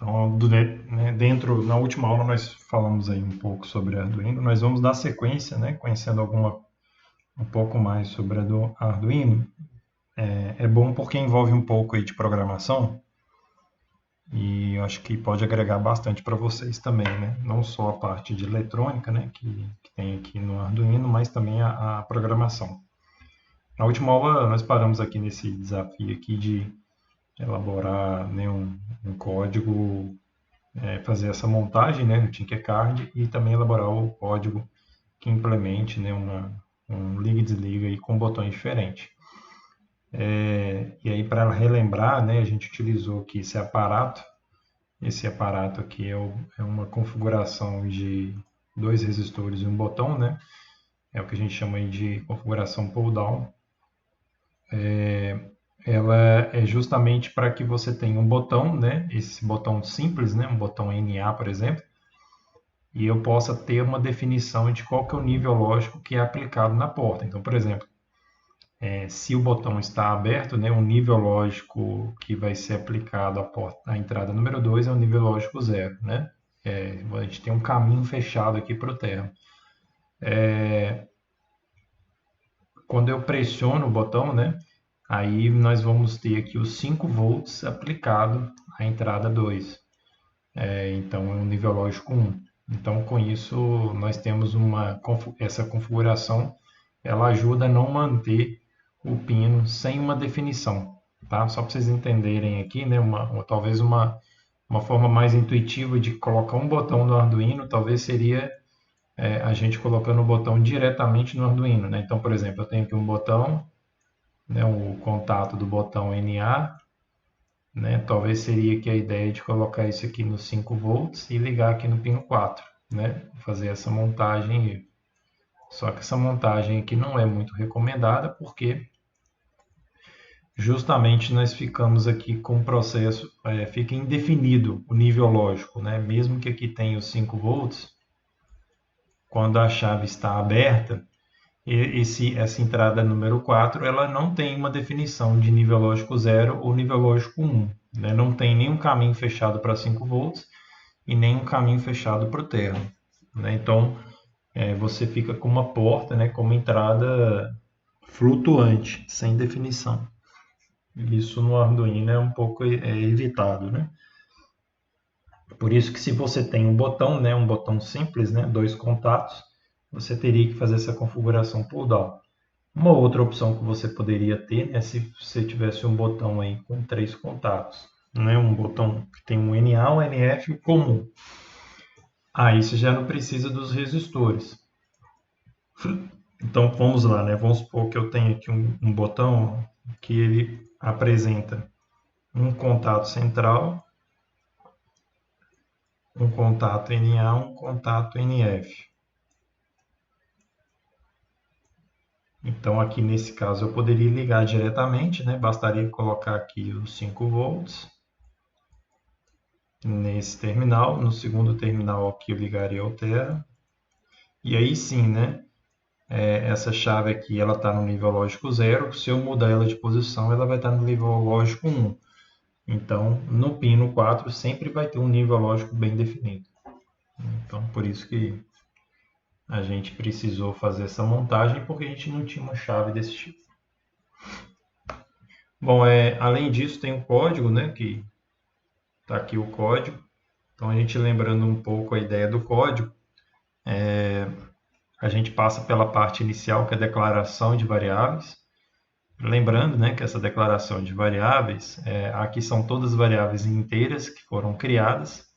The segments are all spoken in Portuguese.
Então, né, na última aula nós falamos aí um pouco sobre Arduino, nós vamos dar sequência, né, conhecendo um pouco mais sobre Arduino. É bom porque envolve um pouco aí de programação e eu acho que pode agregar bastante para vocês também, né? Não só a parte de eletrônica, né, que tem aqui no Arduino, mas também a programação. Na última aula nós paramos aqui nesse desafio aqui de elaborar, né, um código, fazer essa montagem, né, no Tinkercad e também elaborar o código que implemente, né, um liga e desliga aí com botões diferentes. E aí, para relembrar, né, a gente utilizou aqui esse aparato. Esse aparato aqui é uma configuração de dois resistores e um botão, né? É o que a gente chama aí de configuração pull-down. Ela é justamente para que você tenha um botão, né? Esse botão simples, né? Um botão NA, por exemplo, e eu possa ter uma definição de qual que é o nível lógico que é aplicado na porta. Então, por exemplo, se o botão está aberto, né, o nível lógico que vai ser aplicado à entrada número 2 é o nível lógico zero, né? A gente tem um caminho fechado aqui para o termo. Quando eu pressiono o botão, né, aí nós vamos ter aqui os 5 volts aplicado à entrada 2. Então, é um nível lógico 1. Então, com isso, nós temos essa configuração, ela ajuda a não manter o pino sem uma definição, tá? Só para vocês entenderem aqui, né, talvez uma forma mais intuitiva de colocar um botão no Arduino, talvez seria a gente colocando o botão diretamente no Arduino, né? Então, por exemplo, eu tenho aqui um botão, né, o contato do botão NA, né? Talvez seria que a ideia de colocar isso aqui no 5 volts e ligar aqui no pino 4, né? Fazer essa montagem. Só que essa montagem aqui não é muito recomendada porque justamente nós ficamos aqui com o processo, fica indefinido o nível lógico, né? Mesmo que aqui tenha os 5 volts, quando a chave está aberta, essa entrada número 4 ela não tem uma definição de nível lógico 0 ou nível lógico 1. Né? Não tem nenhum caminho fechado para 5 volts e nenhum caminho fechado para o termo. Né? Então, você fica com uma porta, né, com uma entrada flutuante, sem definição. Isso no Arduino é um pouco evitado. Né? Por isso que se você tem um botão, né, um botão simples, né, dois contatos, você teria que fazer essa configuração pull-down. Uma outra opção que você poderia ter é se você tivesse um botão aí com 3 contatos, né? Um botão que tem um NA, um NF e um comum. Aí você já não precisa dos resistores. Então vamos lá, né? Vamos supor que eu tenho aqui um botão que ele apresenta um contato central, um contato NA, um contato NF. Então aqui nesse caso eu poderia ligar diretamente, né? Bastaria colocar aqui os 5 volts nesse terminal. No segundo terminal aqui eu ligaria ao Terra. E aí sim, né? Essa chave aqui ela está no nível lógico 0. Se eu mudar ela de posição, ela vai estar no nível lógico 1. Então, no pino 4 sempre vai ter um nível lógico bem definido. Então, por isso que a gente precisou fazer essa montagem, porque a gente não tinha uma chave desse tipo. Bom, além disso tem um código, né? Que está aqui o código. Então, a gente lembrando um pouco a ideia do código, a gente passa pela parte inicial, que é a declaração de variáveis. Lembrando, né, que essa declaração de variáveis, aqui são todas variáveis inteiras que foram criadas.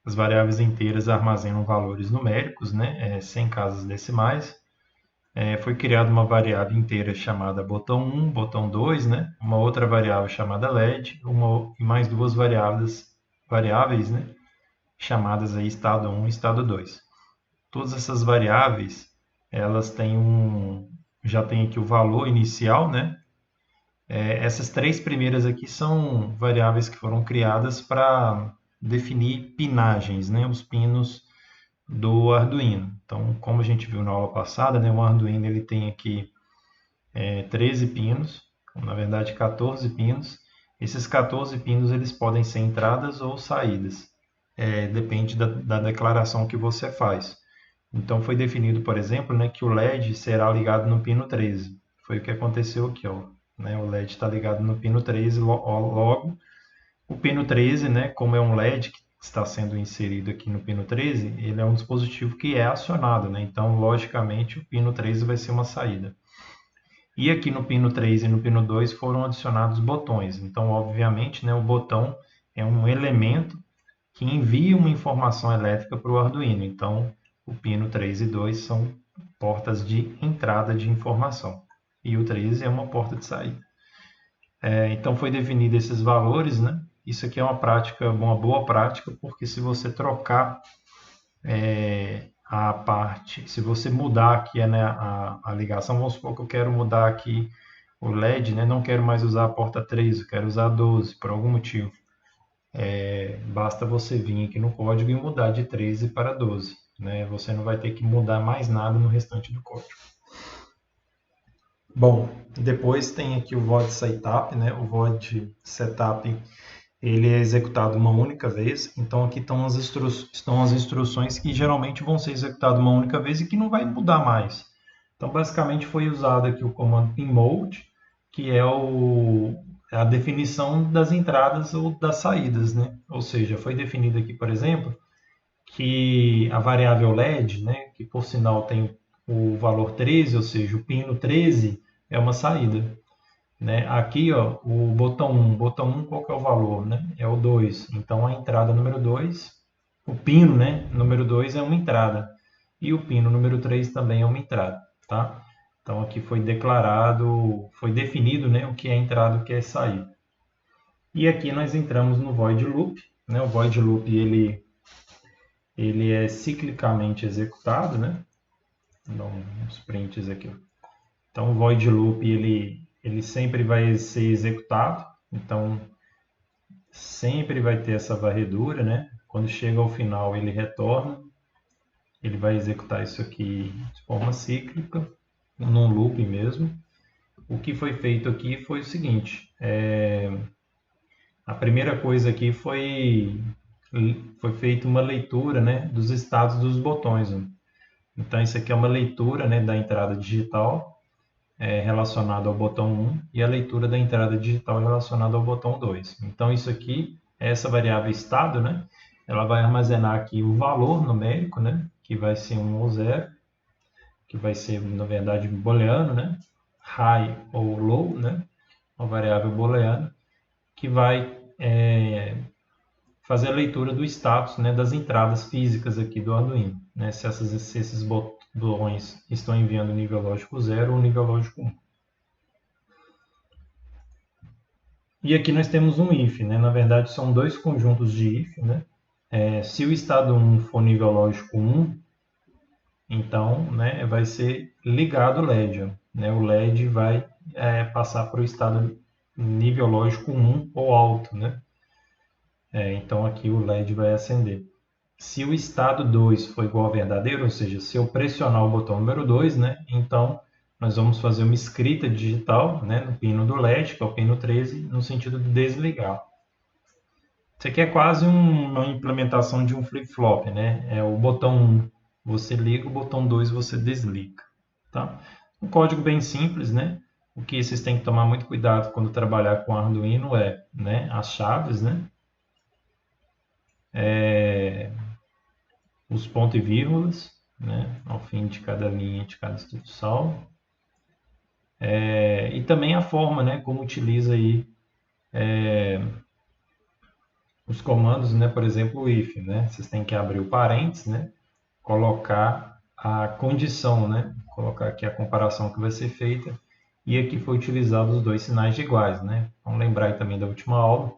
As variáveis inteiras armazenam valores numéricos, né, sem casas decimais. Foi criada uma variável inteira chamada botão 1, botão 2, né, uma outra variável chamada LED, e mais duas variáveis, né, chamadas aí estado 1 e estado 2. Todas essas variáveis, elas já têm aqui o valor inicial, né? Essas três primeiras aqui são variáveis que foram criadas para definir pinagens, né? Os pinos do Arduino. Então, como a gente viu na aula passada, né? O Arduino ele tem aqui 13 pinos, na verdade 14 pinos. Esses 14 pinos eles podem ser entradas ou saídas, depende da declaração que você faz. Então foi definido, por exemplo, né, que o LED será ligado no pino 13. Foi o que aconteceu aqui, ó, né? O LED está ligado no pino 13, logo o pino 13, né, como é um LED que está sendo inserido aqui no pino 13, ele é um dispositivo que é acionado, né? Então, logicamente, o pino 13 vai ser uma saída. E aqui no pino 3 e no pino 2 foram adicionados botões. Então, obviamente, né, o botão é um elemento que envia uma informação elétrica para o Arduino. Então, o pino 3 e 2 são portas de entrada de informação. E o 13 é uma porta de saída. Então, foi definido esses valores, né? Isso aqui é uma boa prática, porque se você trocar a parte, se você mudar aqui, né, a ligação, vamos supor que eu quero mudar aqui o LED, né, não quero mais usar a porta 13, eu quero usar a 12, por algum motivo. Basta você vir aqui no código e mudar de 13 para 12. Né? Você não vai ter que mudar mais nada no restante do código. Bom, depois tem aqui o void setup, né? O void setup ele é executado uma única vez, então aqui estão as instruções que geralmente vão ser executadas uma única vez e que não vai mudar mais. Então, basicamente, foi usado aqui o comando pinMode, que é a definição das entradas ou das saídas, né? Ou seja, foi definido aqui, por exemplo, que a variável LED, né, que por sinal tem o valor 13, ou seja, o pino 13 é uma saída. Né? Aqui, ó, o botão 1 qual que é o valor? Né? É o 2. Então, a entrada número 2, o pino, né, número 2 é uma entrada. E o pino número 3 também é uma entrada. Tá? Então, aqui foi declarado, foi definido, né, o que é entrada e o que é saída. E aqui nós entramos no void loop. Né? O void loop ele é ciclicamente executado. Né? Vou dar uns prints aqui. Então, o void loop ele sempre vai ser executado, então sempre vai ter essa varredura, né? Quando chega ao final ele retorna, ele vai executar isso aqui de forma cíclica, num loop mesmo. O que foi feito aqui foi o seguinte, a primeira coisa aqui foi feita uma leitura, né, dos estados dos botões. Né? Então isso aqui é uma leitura, né, da entrada digital, relacionado ao botão 1 e a leitura da entrada digital relacionada ao botão 2. Então, isso aqui, essa variável estado, né? Ela vai armazenar aqui o valor numérico, né? Que vai ser 1 ou 0, que vai ser, na verdade, booleano, né? High ou low, né? Uma variável booleana, que vai fazer a leitura do status, né? Das entradas físicas aqui do Arduino, né? Se esses botões estão enviando nível lógico 0 ou nível lógico 1. E aqui nós temos um if, né? Na verdade, são dois conjuntos de if, né? Se o estado 1 for nível lógico 1, então, né, vai ser ligado o LED. Né? O LED vai passar para o estado nível lógico 1 ou alto. Né? Então, aqui o LED vai acender. Se o estado 2 for igual a verdadeiro, ou seja, se eu pressionar o botão número 2, né, então nós vamos fazer uma escrita digital, né, no pino do LED, que é o pino 13, no sentido de desligar. Isso aqui é quase uma implementação de um flip-flop, né? É o botão 1 você liga, o botão 2 você desliga. Tá? Um código bem simples, né? O que vocês têm que tomar muito cuidado quando trabalhar com Arduino é, né, as chaves, né? Os pontos e vírgulas, né, ao fim de cada linha, de cada instrução. E também a forma, né, como utiliza aí os comandos, né, por exemplo, o if, né, vocês têm que abrir o parênteses, né, colocar a condição, né, colocar aqui a comparação que vai ser feita, e aqui foi utilizado os dois sinais de iguais, né. Vamos lembrar aí também da última aula,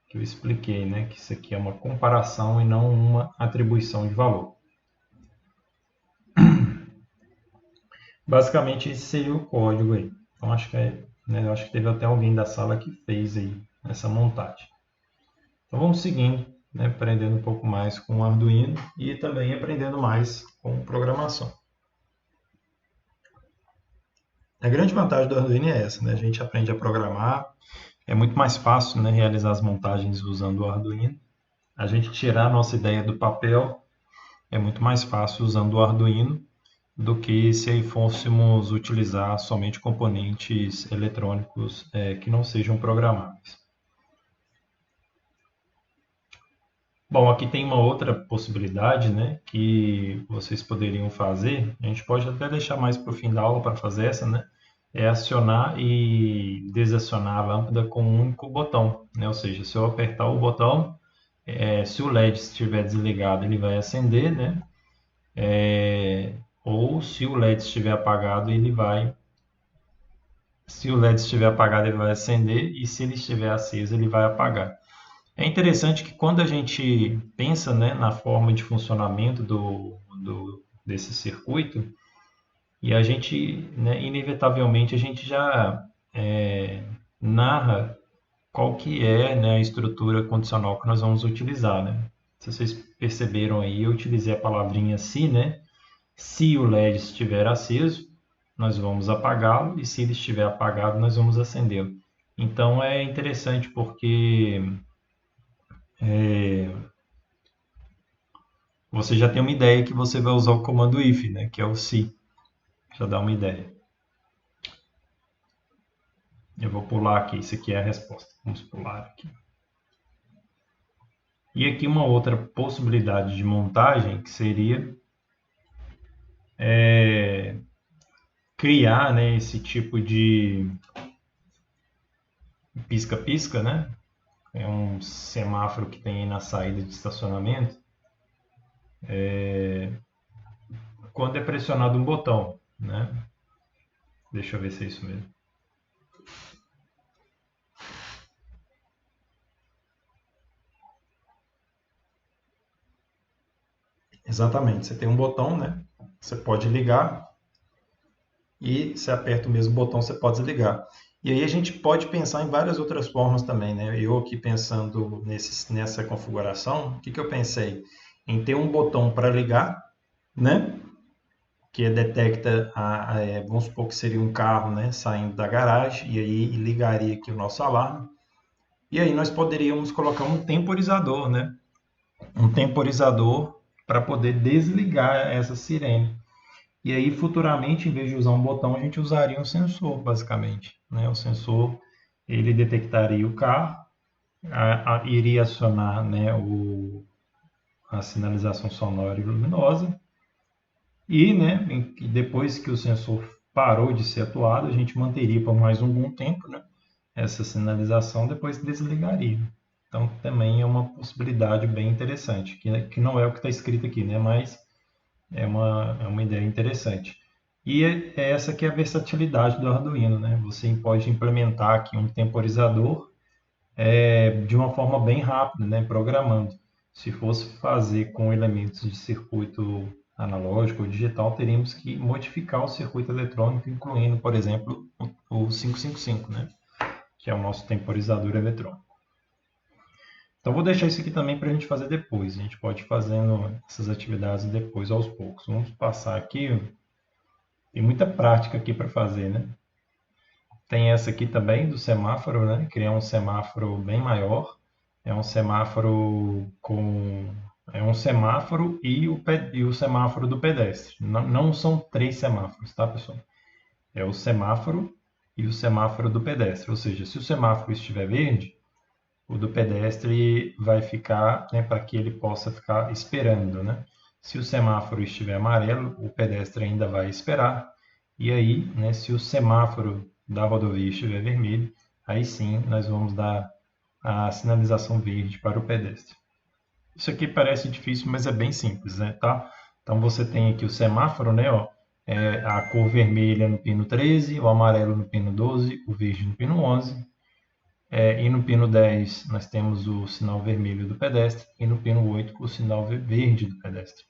que eu expliquei, né, que isso aqui é uma comparação e não uma atribuição de valor. Basicamente esse seria o código aí. Então acho que né, acho que teve até alguém da sala que fez aí essa montagem. Então vamos seguindo, né, aprendendo um pouco mais com o Arduino e também aprendendo mais com programação. A grande vantagem do Arduino é essa, né? A gente aprende a programar, é muito mais fácil, né, realizar as montagens usando o Arduino. A gente tirar a nossa ideia do papel é muito mais fácil usando o Arduino do que se aí fôssemos utilizar somente componentes eletrônicos que não sejam programáveis. Bom, aqui tem uma outra possibilidade, né, que vocês poderiam fazer. A gente pode até deixar mais para o fim da aula para fazer essa, né? É acionar e desacionar a lâmpada com um único botão, né? Ou seja, se eu apertar o botão, se o LED estiver desligado, ele vai acender, né? Ou se o LED estiver apagado, se o LED estiver apagado, ele vai acender, e se ele estiver aceso, ele vai apagar. É interessante que quando a gente pensa, né, na forma de funcionamento desse circuito, e a gente, né, inevitavelmente, a gente já narra qual que é, né, a estrutura condicional que nós vamos utilizar, né? Se vocês perceberam aí, eu utilizei a palavrinha se, né? Se o LED estiver aceso, nós vamos apagá-lo, e se ele estiver apagado, nós vamos acendê-lo. Então é interessante porque você já tem uma ideia que você vai usar o comando if, né? Que é o se. Já dá uma ideia. Eu vou pular aqui, isso aqui é a resposta. Vamos pular aqui. E aqui uma outra possibilidade de montagem que seria criar, né, esse tipo de pisca-pisca, né? É um semáforo que tem aí na saída de estacionamento. Quando é pressionado um botão, né? Deixa eu ver se é isso mesmo. Exatamente, você tem um botão, né? Você pode ligar e se aperta o mesmo botão, você pode desligar. E aí a gente pode pensar em várias outras formas também, né? Eu aqui pensando nessa configuração, o que eu pensei? Em ter um botão para ligar, né? Que detecta, vamos supor que seria um carro, né? Saindo da garagem, e aí ligaria aqui o nosso alarme. E aí nós poderíamos colocar um temporizador, né? Um temporizador para poder desligar essa sirene. E aí, futuramente, em vez de usar um botão, a gente usaria um sensor, basicamente, né? O sensor, ele detectaria o carro, iria acionar, né, a sinalização sonora e luminosa, e, né, depois que o sensor parou de ser atuado, a gente manteria por mais algum tempo, né, essa sinalização, depois desligaria. Então, também é uma possibilidade bem interessante, que não é o que está escrito aqui, né, mas é uma ideia interessante. E é essa que é a versatilidade do Arduino, né? Você pode implementar aqui um temporizador de uma forma bem rápida, né? Programando. Se fosse fazer com elementos de circuito analógico ou digital, teríamos que modificar o circuito eletrônico, incluindo, por exemplo, o 555, né? Que é o nosso temporizador eletrônico. Então, vou deixar isso aqui também para a gente fazer depois. A gente pode ir fazendo essas atividades depois, aos poucos. Vamos passar aqui. Tem muita prática aqui para fazer, né? Tem essa aqui também do semáforo, né? Criar um semáforo bem maior. É um semáforo com é um semáforo e o semáforo do pedestre. Não, não são três semáforos, tá, pessoal? É o semáforo e o semáforo do pedestre. Ou seja, se o semáforo estiver verde, o do pedestre vai ficar, né, para que ele possa ficar esperando, né? Se o semáforo estiver amarelo, o pedestre ainda vai esperar. E aí, né, se o semáforo da rodovia estiver vermelho, aí sim nós vamos dar a sinalização verde para o pedestre. Isso aqui parece difícil, mas é bem simples, né, tá? Então você tem aqui o semáforo, né, ó, a cor vermelha no pino 13, o amarelo no pino 12, o verde no pino 11. E no pino 10 nós temos o sinal vermelho do pedestre e no pino 8 o sinal verde do pedestre.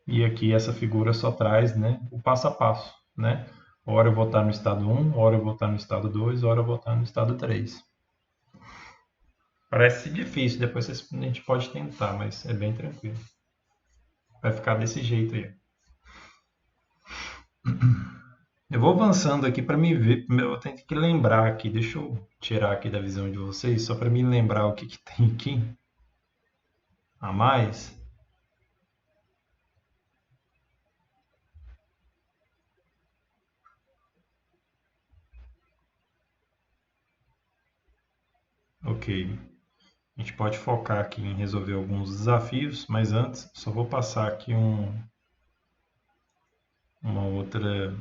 E aqui essa figura só traz, né, o passo a passo, né? Hora eu vou estar no estado 1, hora eu vou estar no estado 2, hora eu vou estar no estado 3. Parece difícil, depois a gente pode tentar, mas é bem tranquilo. Vai ficar desse jeito aí. Eu vou avançando aqui para me ver. Eu tenho que lembrar aqui. Deixa eu tirar aqui da visão de vocês, só para me lembrar o que que tem aqui a mais. Ok. A gente pode focar aqui em resolver alguns desafios, mas antes só vou passar aqui uma outra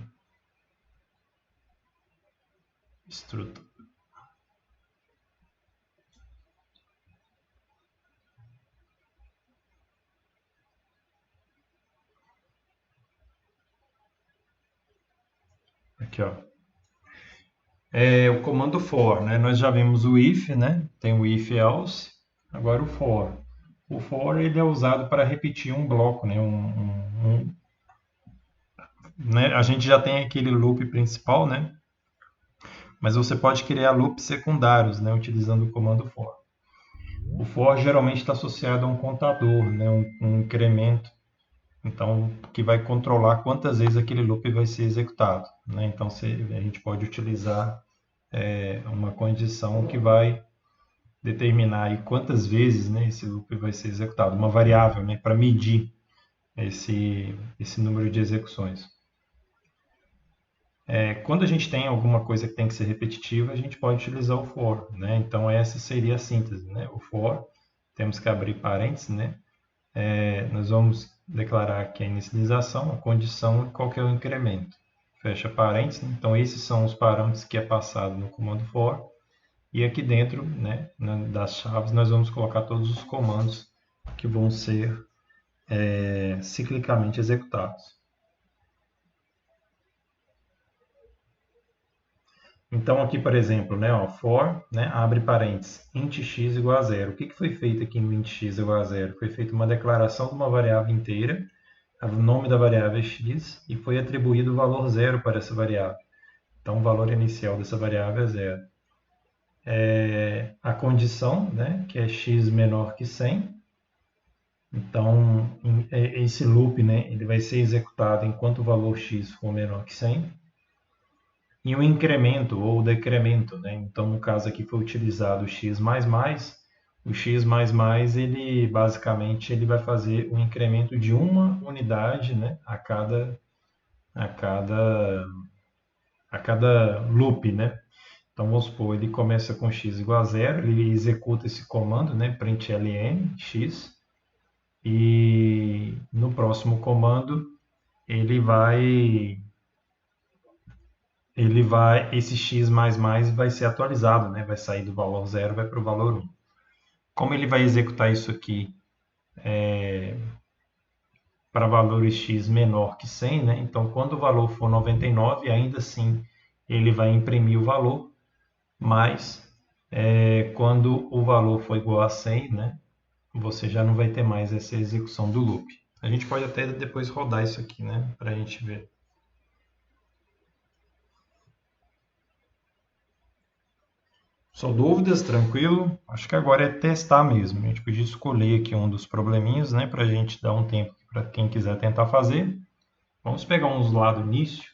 estrutura. Aqui, ó. É o comando for, né? Nós já vimos o if, né? Tem o if else, agora o for. O for ele é usado para repetir um bloco, né? Né? A gente já tem aquele loop principal, né? Mas você pode criar loops secundários, né? Utilizando o comando for. O for geralmente está associado a um contador, né? Um incremento, então que vai controlar quantas vezes aquele loop vai ser executado, né? Então a gente pode utilizar uma condição que vai determinar aí quantas vezes, né, esse loop vai ser executado, uma variável, né, para medir esse número de execuções. Quando a gente tem alguma coisa que tem que ser repetitiva, a gente pode utilizar o for, né? Então essa seria a síntese, né? O for, temos que abrir parênteses, né? Nós vamos declarar aqui a inicialização, a condição e qual que é o incremento. Fecha parênteses, né? Então esses são os parâmetros que é passado no comando for. E aqui dentro, né, das chaves, nós vamos colocar todos os comandos que vão ser ciclicamente executados. Então aqui, por exemplo, né, ó, for, né, abre parênteses, int x igual a zero. O que foi feito aqui no int x igual a zero? Foi feita uma declaração de uma variável inteira, o nome da variável é x, e foi atribuído o valor zero para essa variável. Então o valor inicial dessa variável é zero. A condição, né, que é x menor que 100. Então, esse loop, né, ele vai ser executado enquanto o valor x for menor que 100. E o incremento ou decremento, né? Então, no caso aqui foi utilizado o x++. O x++, ele basicamente ele vai fazer um incremento de uma unidade, né, a cada, a cada loop, né? Então, vamos supor, ele começa com x igual a zero, ele executa esse comando, né, println x, e no próximo comando ele vai esse x++ vai ser atualizado, né? Vai sair do valor zero, vai para o valor 1. Como ele vai executar isso aqui para valores x menor que 100, né? Então, quando o valor for 99, ainda assim ele vai imprimir o valor, mas quando o valor for igual a 100, né? Você já não vai ter mais essa execução do loop. A gente pode até depois rodar isso aqui, né? Para a gente ver. Só dúvidas, tranquilo? Acho que agora é testar mesmo. A gente podia escolher aqui um dos probleminhas, né, para a gente dar um tempo para quem quiser tentar fazer. Vamos pegar uns lá do início,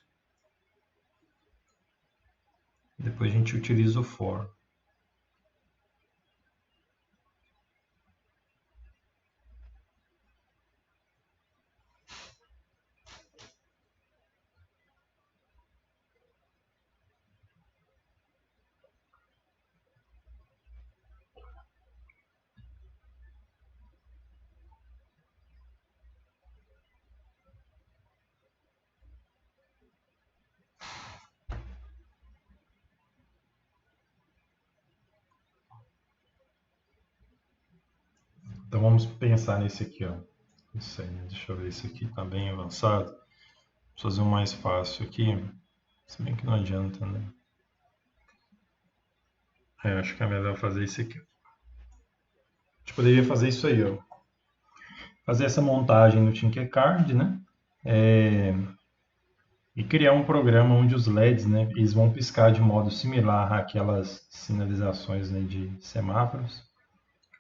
depois a gente utiliza o for. Então vamos pensar nesse aqui, ó. Isso aí, deixa eu ver esse aqui tá bem avançado. Vou fazer um mais fácil aqui, se bem que não adianta, né? Acho que é melhor fazer esse aqui. A gente poderia fazer isso aí, ó. Fazer essa montagem no Tinkercad, né? E criar um programa onde os LEDs, né, eles vão piscar de modo similar àquelas sinalizações, né, de semáforos,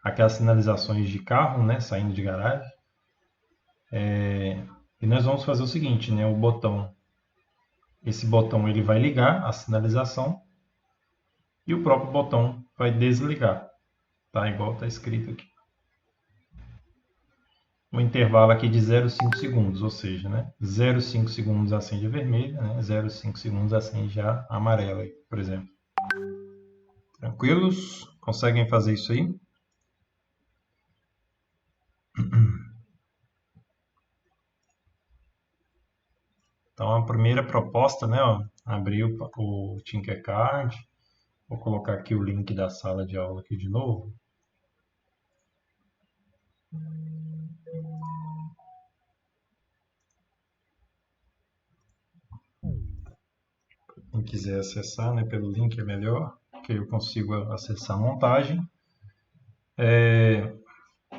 aquelas sinalizações de carro, né, saindo de garagem. E nós vamos fazer o seguinte, né, o botão esse botão ele vai ligar a sinalização e o próprio botão vai desligar, tá? Igual está escrito aqui. Um intervalo aqui de 0,5 segundos, ou seja, né? 0,5 segundos acende a vermelha, né? 0,5 segundos acende a amarela, por exemplo. Tranquilos? Conseguem fazer isso aí? Então, a primeira proposta, né? Ó, abrir o Tinkercad. Vou colocar aqui o link da sala de aula aqui de novo. Quem quiser acessar, né, pelo link é melhor, que eu consigo acessar a montagem.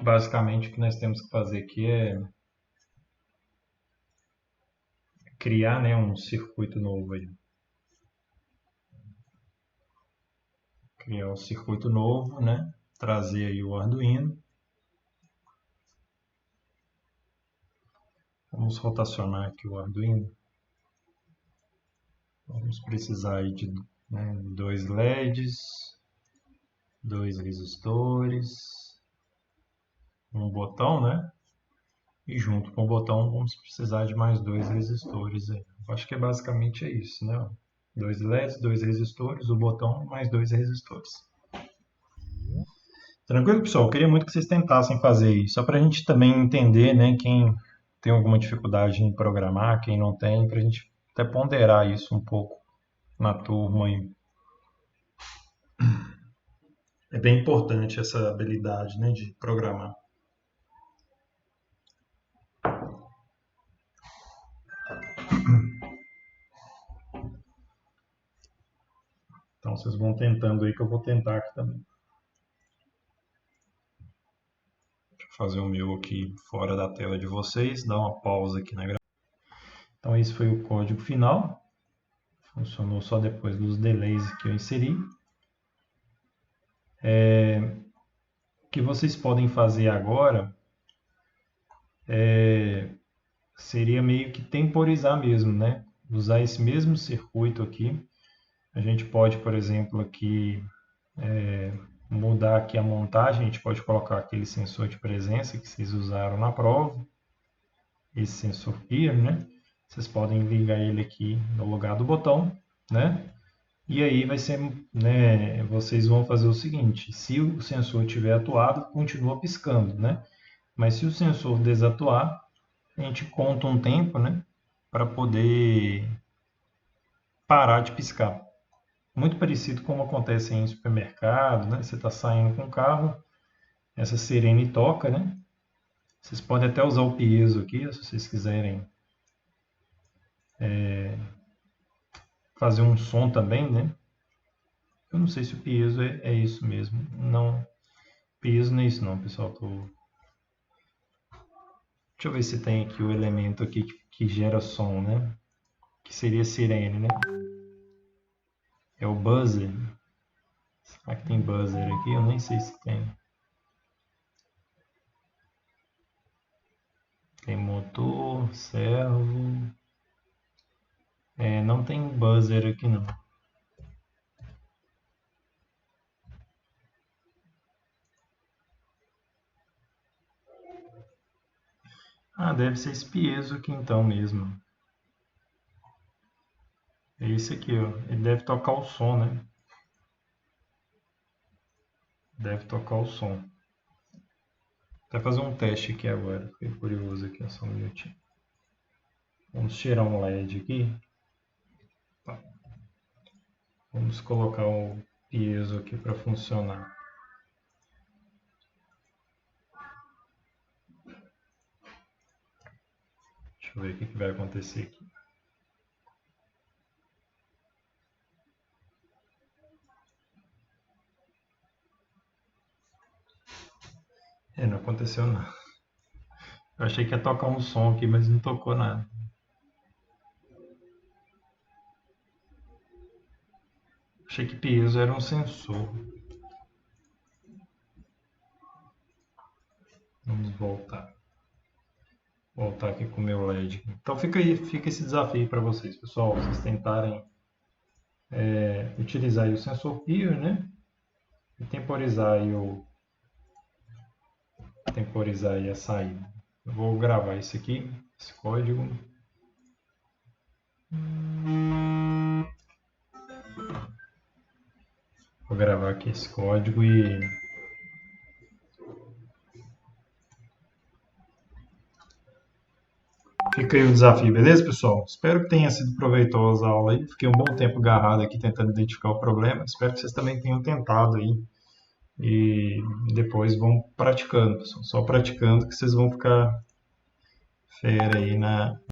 Basicamente, o que nós temos que fazer aqui é criar, né, um circuito novo aí. Criar um circuito novo, né? Trazer aí o Arduino. Vamos rotacionar aqui o Arduino. Vamos precisar aí de, né, 2 LEDs, 2 resistores, um botão, né? E junto com o botão vamos precisar de mais 2 resistores aí. Acho que basicamente é isso, né? 2 LEDs, 2 resistores, o botão mais 2 resistores. Tranquilo, pessoal? Eu queria muito que vocês tentassem fazer isso, só para a gente também entender, né, quem tem alguma dificuldade em programar, quem não tem, para a gente até ponderar isso um pouco na turma aí. É bem importante essa habilidade, né, de programar. Então vocês vão tentando aí que eu vou tentar aqui também. Deixa eu fazer o meu aqui fora da tela de vocês, dar uma pausa aqui na gravação. Então esse foi o código final. Funcionou só depois dos delays que eu inseri. O que vocês podem fazer agora seria meio que temporizar mesmo, né? Usar esse mesmo circuito aqui. A gente pode, por exemplo, aqui mudar aqui a montagem. A gente pode colocar aquele sensor de presença que vocês usaram na prova. Esse sensor peer, né? Vocês podem ligar ele aqui no lugar do botão, né? E aí vai ser, né? Vocês vão fazer o seguinte: se o sensor tiver atuado, continua piscando, né? Mas se o sensor desatuar, a gente conta um tempo, né? Para poder parar de piscar. Muito parecido como acontece em supermercado, né? Você está saindo com o carro, essa sirene toca, né? Vocês podem até usar o piezo aqui, se vocês quiserem fazer um som também, né? Eu não sei se o piezo é isso mesmo. Não, piezo não é isso não, pessoal. Deixa eu ver se tem aqui o elemento aqui que gera som, né? Que seria sirene, né? É o buzzer. Será que tem buzzer aqui? Eu nem sei se tem. Tem motor, servo. Não tem buzzer aqui não. Ah, deve ser esse piezo aqui então mesmo. É esse aqui, ó. Ele deve tocar o som, né? Deve tocar o som. Vou fazer um teste aqui agora. Fiquei curioso aqui, só um minutinho. Vamos tirar um LED aqui. Tá. Vamos colocar o piezo aqui para funcionar. Deixa eu ver o que vai acontecer aqui. Não aconteceu nada. Eu achei que ia tocar um som aqui, mas não tocou nada. Achei que piezo era um sensor. Vamos voltar. Voltar aqui com o meu LED. Então fica aí, fica esse desafio para vocês, pessoal. Vocês tentarem utilizar aí o sensor peer, né? E temporizar aí a saída. Eu vou gravar isso aqui, esse código. Vou gravar aqui esse código e fica aí o desafio, beleza, pessoal? Espero que tenha sido proveitosa a aula aí. Fiquei um bom tempo agarrado aqui tentando identificar o problema. Espero que vocês também tenham tentado aí. E depois vão praticando, pessoal. Só praticando que vocês vão ficar fera aí